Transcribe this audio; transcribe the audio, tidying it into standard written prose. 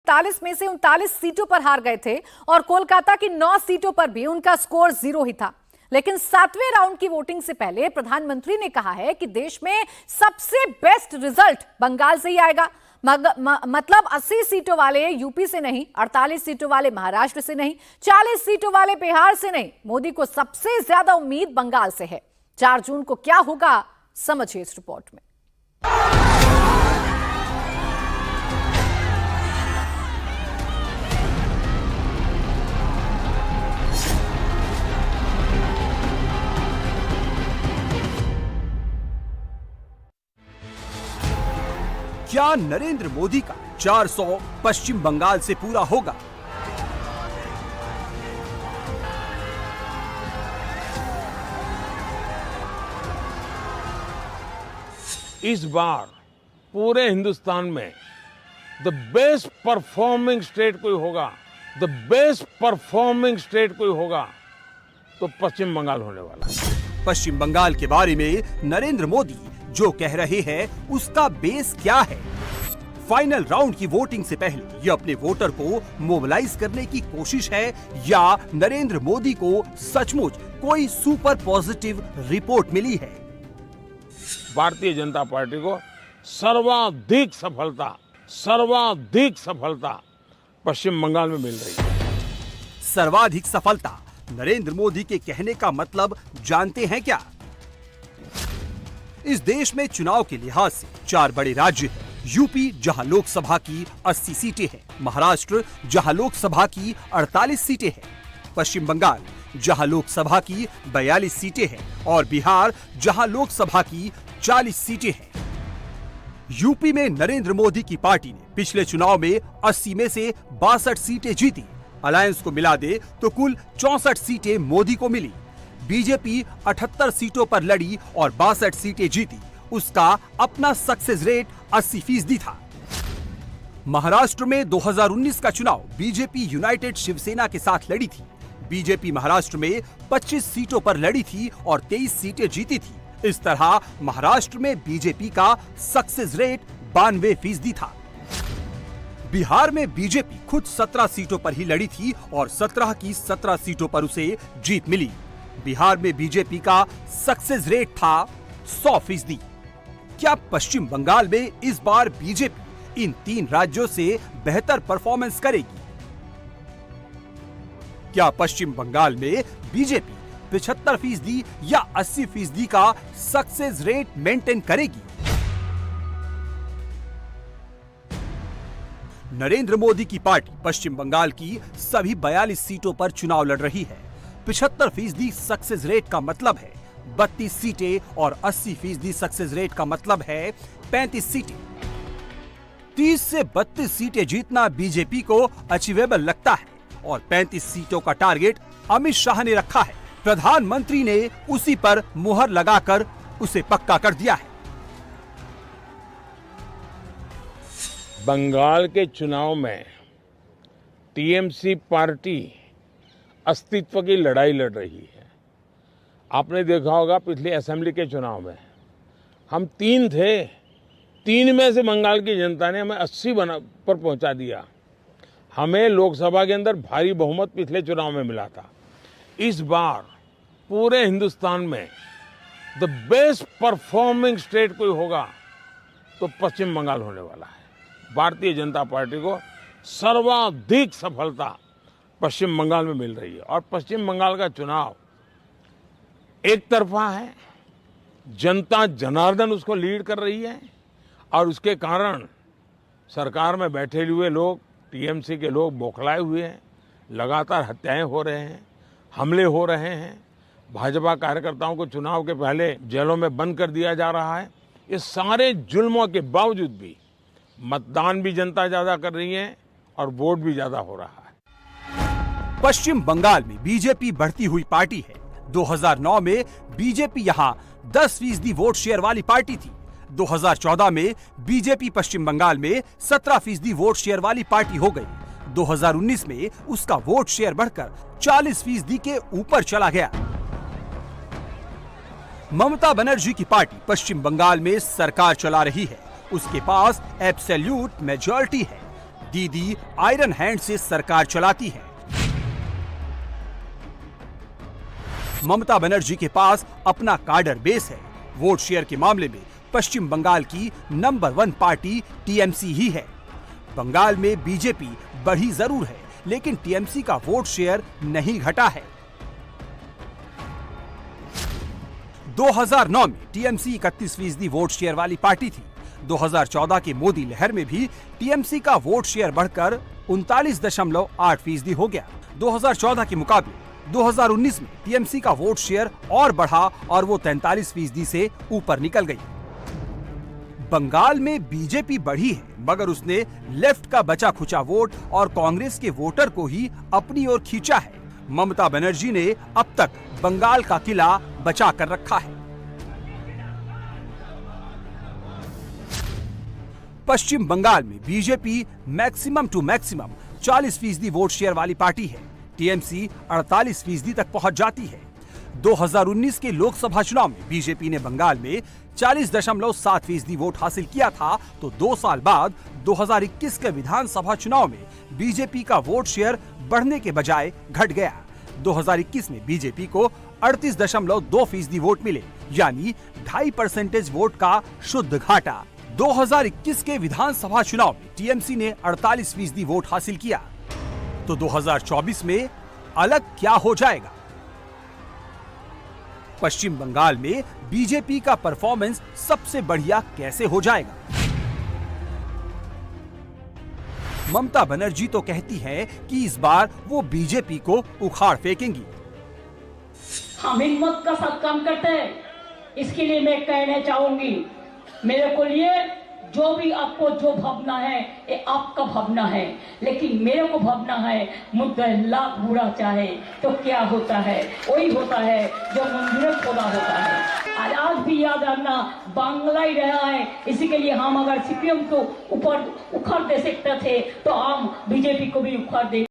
41 में से 39 सीटों पर हार गए थे और कोलकाता की 9 सीटों पर भी उनका स्कोर 0 ही था। लेकिन 7वें राउंड की वोटिंग से पहले प्रधानमंत्री ने कहा है कि देश में सबसे बेस्ट रिजल्ट बंगाल से ही आएगा। मतलब 80 सीटों वाले यूपी से नहीं, 48 सीटों वाले महाराष्ट्र से नहीं, 40 सीटों वाले बिहार से नहीं, मोदी को सबसे ज्यादा उम्मीद बंगाल से है। 4 जून को क्या होगा, समझिए इस रिपोर्ट में। क्या नरेंद्र मोदी का 400 पश्चिम बंगाल से पूरा होगा? इस बार पूरे हिंदुस्तान में द बेस्ट परफॉर्मिंग स्टेट कोई होगा, द बेस्ट परफॉर्मिंग स्टेट कोई होगा तो पश्चिम बंगाल होने वाला है। पश्चिम बंगाल के बारे में नरेंद्र मोदी जो कह रहे हैं उसका बेस क्या है? फाइनल राउंड की वोटिंग से पहले ये अपने वोटर को मोबिलाइज करने की कोशिश है या नरेंद्र मोदी को सचमुच कोई सुपर पॉजिटिव रिपोर्ट मिली है? भारतीय जनता पार्टी को सर्वाधिक सफलता पश्चिम बंगाल में मिल रही है। सर्वाधिक सफलता नरेंद्र मोदी के कहने का मतलब जानते हैं क्या? इस देश में चुनाव के लिहाज से 4 बड़े राज्य हैं। यूपी जहां लोकसभा की 80 सीटें हैं, महाराष्ट्र जहां लोकसभा की 48 सीटें हैं, पश्चिम बंगाल जहां लोकसभा की 42 सीटें हैं और बिहार जहां लोकसभा की 40 सीटें हैं। यूपी में नरेंद्र मोदी की पार्टी ने पिछले चुनाव में 80 में से 62 सीटें जीती। अलायंस को मिला दे तो कुल 64 सीटें मोदी को मिली। बीजेपी 78 सीटों पर लड़ी और 62 सीटें जीती। उसका अपना सक्सेस रेट 80% था। महाराष्ट्र में 2019 का चुनाव बीजेपी यूनाइटेड शिवसेना के साथ लड़ी थी। बीजेपी महाराष्ट्र में 25 सीटों पर लड़ी थी और 23 सीटें जीती थी। इस तरह महाराष्ट्र में बीजेपी का सक्सेस रेट 92% था। बिहार में बीजेपी खुद 17 सीटों पर ही लड़ी थी और 17 की 17 सीटों पर उसे जीत मिली। बिहार में बीजेपी का सक्सेस रेट था 100%। क्या पश्चिम बंगाल में इस बार बीजेपी इन 3 राज्यों से बेहतर परफॉर्मेंस करेगी? क्या पश्चिम बंगाल में बीजेपी 75% या 80% का सक्सेस रेट मेंटेन करेगी? नरेंद्र मोदी की पार्टी पश्चिम बंगाल की सभी 42 सीटों पर चुनाव लड़ रही है। 75% सक्सेस रेट का मतलब है 32 सीटें और 80% सक्सेस रेट का मतलब है 35 सीटें। 30 से 32 सीटें जीतना बीजेपी को अचीवेबल लगता है और 35 सीटों का टारगेट अमित शाह ने रखा है। प्रधानमंत्री ने उसी पर मुहर लगाकर उसे पक्का कर दिया है। बंगाल के चुनाव में टीएमसी पार्टी अस्तित्व की लड़ाई लड़ रही है। आपने देखा होगा पिछले असेंबली के चुनाव में हम 3 थे, 3 में से बंगाल की जनता ने हमें 80 पर पहुंचा दिया। हमें लोकसभा के अंदर भारी बहुमत पिछले चुनाव में मिला था। इस बार पूरे हिंदुस्तान में द बेस्ट परफॉर्मिंग स्टेट कोई होगा तो पश्चिम बंगाल होने वाला है। भारतीय जनता पार्टी को सर्वाधिक सफलता पश्चिम बंगाल में मिल रही है और पश्चिम बंगाल का चुनाव एक तरफा है। जनता जनार्दन उसको लीड कर रही है और उसके कारण सरकार में बैठे हुए लोग, टीएमसी के लोग बौखलाए हुए हैं। लगातार हत्याएं हो रहे हैं, हमले हो रहे हैं। भाजपा कार्यकर्ताओं को चुनाव के पहले जेलों में बंद कर दिया जा रहा है। इस सारे जुल्मों के बावजूद भी मतदान भी जनता ज्यादा कर रही है और वोट भी ज्यादा हो रहा है। पश्चिम बंगाल में बीजेपी बढ़ती हुई पार्टी है। 2009 में बीजेपी यहां 10% वोट शेयर वाली पार्टी थी। 2014 में बीजेपी पश्चिम बंगाल में 17% वोट शेयर वाली पार्टी हो गई। 2019 में उसका वोट शेयर बढ़कर 40% के ऊपर चला गया। ममता बनर्जी की पार्टी पश्चिम बंगाल में सरकार चला रही है। उसके पास एब्सोल्यूट मेजॉरिटी है। दीदी आयरन हैंड से सरकार चलाती है। ममता बनर्जी के पास अपना काडर बेस है। वोट शेयर के मामले में पश्चिम बंगाल की नंबर 1 पार्टी टीएमसी ही है। बंगाल में बीजेपी बढ़ी जरूर है, लेकिन टीएमसी का वोट शेयर नहीं घटा है। 2009 में टीएमसी 31% वोट शेयर वाली पार्टी थी। 2014 के मोदी लहर में भी टीएमसी का वोट शेयर बढ़कर 39.8% हो गया। 2014 के मुकाबले 2019 में टीएमसी का वोट शेयर और बढ़ा और वो 43% से ऊपर निकल गई। बंगाल में बीजेपी बढ़ी है, मगर उसने लेफ्ट का बचा खुचा वोट और कांग्रेस के वोटर को ही अपनी ओर खींचा है। ममता बनर्जी ने अब तक बंगाल का किला बचा कर रखा है। पश्चिम बंगाल में BJP maximum to maximum 40% vote share वाली पार्टी है। टीएमसी 48% तक पहुंच जाती है। 2019 के लोकसभा चुनाव में बीजेपी ने बंगाल में 40.7% वोट हासिल किया था, तो 2 साल बाद 2021 के विधानसभा चुनाव में बीजेपी का वोट शेयर बढ़ने के बजाय घट गया। 2021 में बीजेपी को 38.2% वोट मिले, यानी 2.5% वोट का शुद्ध घाटा। 2021 के विधानसभा चुनाव में टीएमसी ने 48% वोट हासिल किया, तो 2024 में अलग क्या हो जाएगा? पश्चिम बंगाल में बीजेपी का परफॉर्मेंस सबसे बढ़िया कैसे हो जाएगा? ममता बनर्जी तो कहती है कि इस बार वो बीजेपी को उखाड़ फेंकेंगी। हम हिम्मत का साथ काम करते हैं, इसके लिए मैं कहना चाहूंगी, मेरे को लिए जो भी आपको जो भावना है ये आपका भावना है, लेकिन मेरे को भावना है मुद्दा लाख बुरा चाहे तो क्या होता है, वही होता है जो मंदिर खोला होता है। आज भी याद रखना, बांग्ला ही रहा है। इसी के लिए हम अगर सीपीएम को ऊपर उखाड़ दे सकते थे तो हम बीजेपी को भी उखाड़ दे।